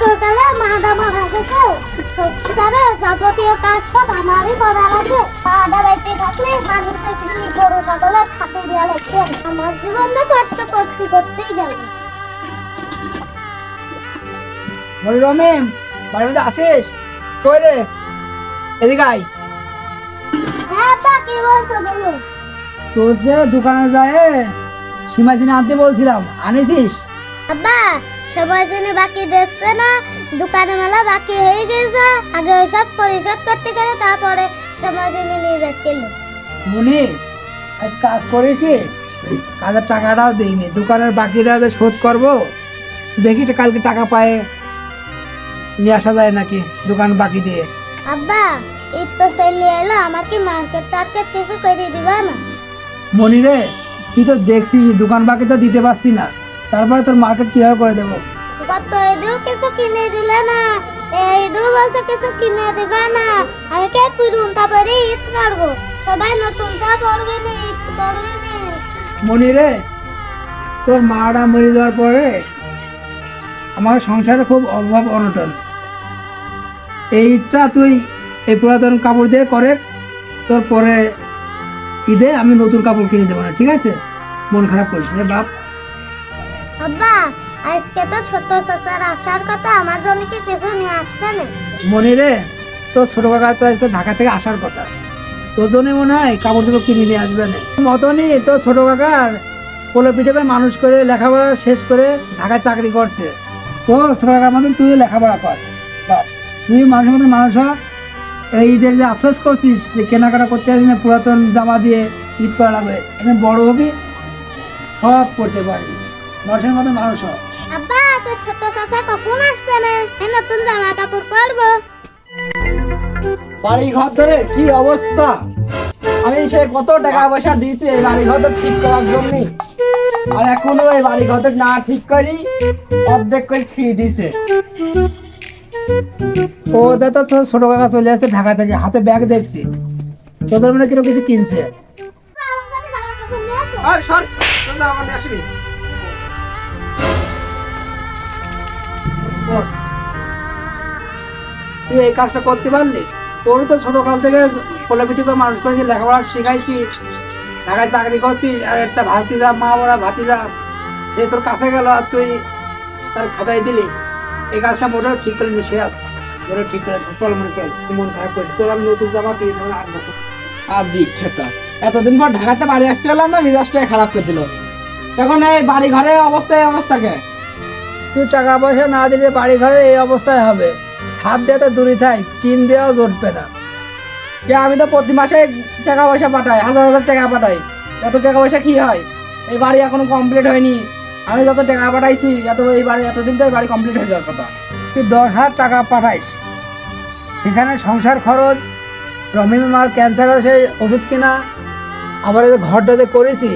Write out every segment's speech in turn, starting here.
ছোটকালে মাদা মারা গেছে, তারা যাবতীয় কাজ সব আমারই করা লাগে। মাদা বেঁচে থাকলে মানুষের কি গরু ছাগলের খাতে দেওয়া লাগছে। আমার জীবনটা কষ্ট করতেই গেল। রমেন, বাড়ির মধ্যে আসিস? কই রে, এদিকে আয়। হ্যাঁ বা, কি বলছো বলো। তোর যে দোকানে যায় সীমাচিনি আনতে বলছিলাম, আনিছিস? আব্বা, সময় জন্য বাকি দিচ্ছে না, দোকানে মেলা বাকি হয়ে গেছে। আগে ওইসব পরিশোধ করতে গেলে তারপরে সময় জন্য নিয়ে যাচ্ছিল। মনি, আজ কাজ করেছি, কাজের টাকাটাও দিইনি, দোকানের বাকিটা যে শোধ করবো, দেখি কালকে টাকা পায়ে নিয়ে আসা যায় নাকি দোকান বাকি দিয়ে। আব্বা, ঈদ তো চলে এলো, আমার কি মার্কেট টার্কেট কিছু করে দিবা না? মনি রে, তুই তো দেখছিস দোকান বাকি তো দিতে পারছি না, তারপরে তোর মার্কেট কিভাবে করে দেবো? গত ঈদেও কিছু কিনে দিলে না, এই ঈদেও বলছে কিছু কিনে দিবা না। আমি কে পুরুন, তারপরে ঈদ করবো, সবাই নতুনটা পরবে না, ঈদ করবে না। মনি রে, তোর মাটা মরে যাওয়ার পরে আমার সংসারে খুব অভাব অনটন। এইটা তুই এই পুরাতন কাপড় দিয়ে করে, তোর পরে ঈদে আমি নতুন কাপড় কিনে দেবো না, ঠিক আছে? মন খারাপ করিস না বাপ। আব্বা, আজকে তো ছোট চাচার আসার কথা, আমার জন্য কি কিছু নিয়ে আসবে না? মনি রে, তোর ছোট কাকা তো আজকে ঢাকা থেকে আসার কথা, তোর জন্য মনে হয় কাপড় চোপড় কিনে নিয়ে আসবে না। মতনই তোর ছোট কাকার পোলো পিঠে মানুষ করে লেখাপড়া শেষ করে ঢাকায় চাকরি করছে। তোর ছোট কাকার মতন তুই লেখাপড়া কর বাপ, তুই মানুষের মতন মানুষ হ। এই ঈদের যে আফসোস করছিস যে কেনাকাটা করতে আসিস না, পুরাতন জামা দিয়ে ঈদ করা লাগবে, এখন বড় হবি সব করতে পারবি, মানুষের মতন মানুষ হ। আব্বা, তো ছোট চাচা কখন আসবে না? এই নতুন জামা কাপড় পরবো। বাড়ি ঘর ধরে কি অবস্থা, আমি সে কত টাকা পয়সা দিয়েছি এই বাড়ি ঘর ঠিক করার জন্য, আর এখনো এই বাড়ি ঘর না ঠিক করি অর্ধেক করে খেয়ে দিছে। ও দাদা, তোর ছোট কাকা চলে আসছে ঢাকা থেকে, হাতে ব্যাগ দেখছি, তোদের মনে কিরকম কিছু কিনছে। তুই এই কাজটা করতে পারলি? তোর তো ছোট কাল থেকে কোলাপিটি করে মানুষ করেছি, লেখাপড়া শিখাইছি, ঢাকায় চাকরি করছিস, আর একটা ভাতিজা, মা বড়া ভাতিজা, সে তোর কাছে গেল আর তুই তার খাতায় দিলি। এই কাজটা মোটেও ঠিক করে নি, সে মোটেও ঠিক করে চল মনে চল, তুই মন খারাপ করি, তোর আমি নতুন জামা কিনে দেবো 8 বছর। আর দিক খেতা, এতদিন পর ঢাকাতে বাড়ি আসতে গেলাম না, মিজাজটাই খারাপ করে দিল। এখন এই বাড়ি ঘরে অবস্থাকে তুই টাকা পয়সা না দিলে বাড়ি ঘরে এই অবস্থায় হবে। ছাদ দেওয়া তো দূরে থাক, টিন দেওয়াও জুটবে না। কে, আমি তো প্রতি মাসে টাকা পয়সা পাঠাই, হাজার হাজার টাকা পাঠাই, এত টাকা পয়সা কি হয়? এই বাড়ি এখনো কমপ্লিট হয়নি, আমি যত টাকা পাঠাইছি এই বাড়ি এতদিন তো এই বাড়ি কমপ্লিট হয়ে যাওয়ার কথা। তুই 10,000 টাকা পাঠাইস, সেখানে সংসার খরচ, রমিম মার ক্যান্সার আছে ওষুধ কিনা, আবার এই ঘরটাতে করেছি,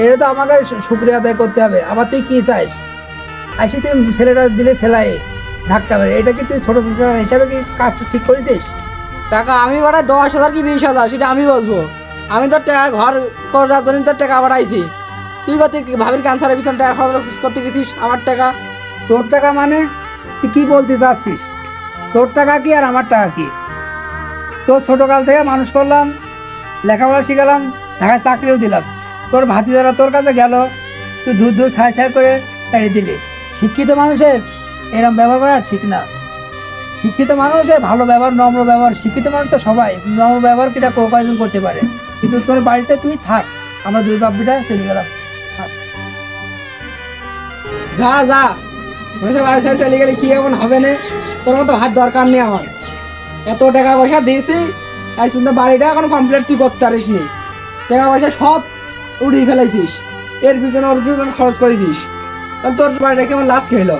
এটা তো আমাকে শুক্রিয়া আদায় করতে হবে। আবার তুই কি চাইস? আইসি তুই ছেলেটা দিলে ফেলাই ধাক্কা মেরে, এটা কি তুই ছোট ছোট হিসাবে কি কাজটা ঠিক করেছিস? টাকা আমি পাঠাই 10,000 কি 20,000 সেটা আমি বসবো, আমি তোর টাকা ঘর করার জন্য তোর টাকা পাঠাইছি, তুই কত ভাবির ক্যান্সারের পিছনে টাকা খরচ করতে গেছিস আমার টাকা। তোর টাকা মানে তুই কি বলতে চাচ্ছিস? তোর টাকা কি আর আমার টাকা কি? তোর ছোটকাল থেকে মানুষ করলাম, লেখাপড়া শিখালাম, ঢাকায় চাকরিও দিলাম, তোর ভাতিজারা তোর কাছে গেল, তুই দুধ ছাই ছাই করে তাড়িয়ে দিলি। শিক্ষিত মানুষের এরকম ব্যবহার করা ঠিক না। শিক্ষিত মানুষের ভালো ব্যবহার, নম্র ব্যবহার, শিক্ষিত মানুষ তো সবাই নম্র ব্যবহার কিটা কয়েকজন করতে পারে, কিন্তু তোর বাড়িতে তুই থাক, আমরা দুই বাপটা চলে গেলাম। যা যা বাড়ি থেকে চলে গেলে কি এমন হবে না, তোর মতো হাত দরকার নেই আমার। এত টাকা পয়সা দিয়েছি, আজ পর্যন্ত বাড়িটা এখন কমপ্লিট তুই করতে পারিস নি, টাকা পয়সা সব উড়িয়ে ফেলাইছিস, এর পিছনে ওর পিছনে খরচ করেছিস, তাহলে তোর বাড়িটা কেমন লাভ খেলো?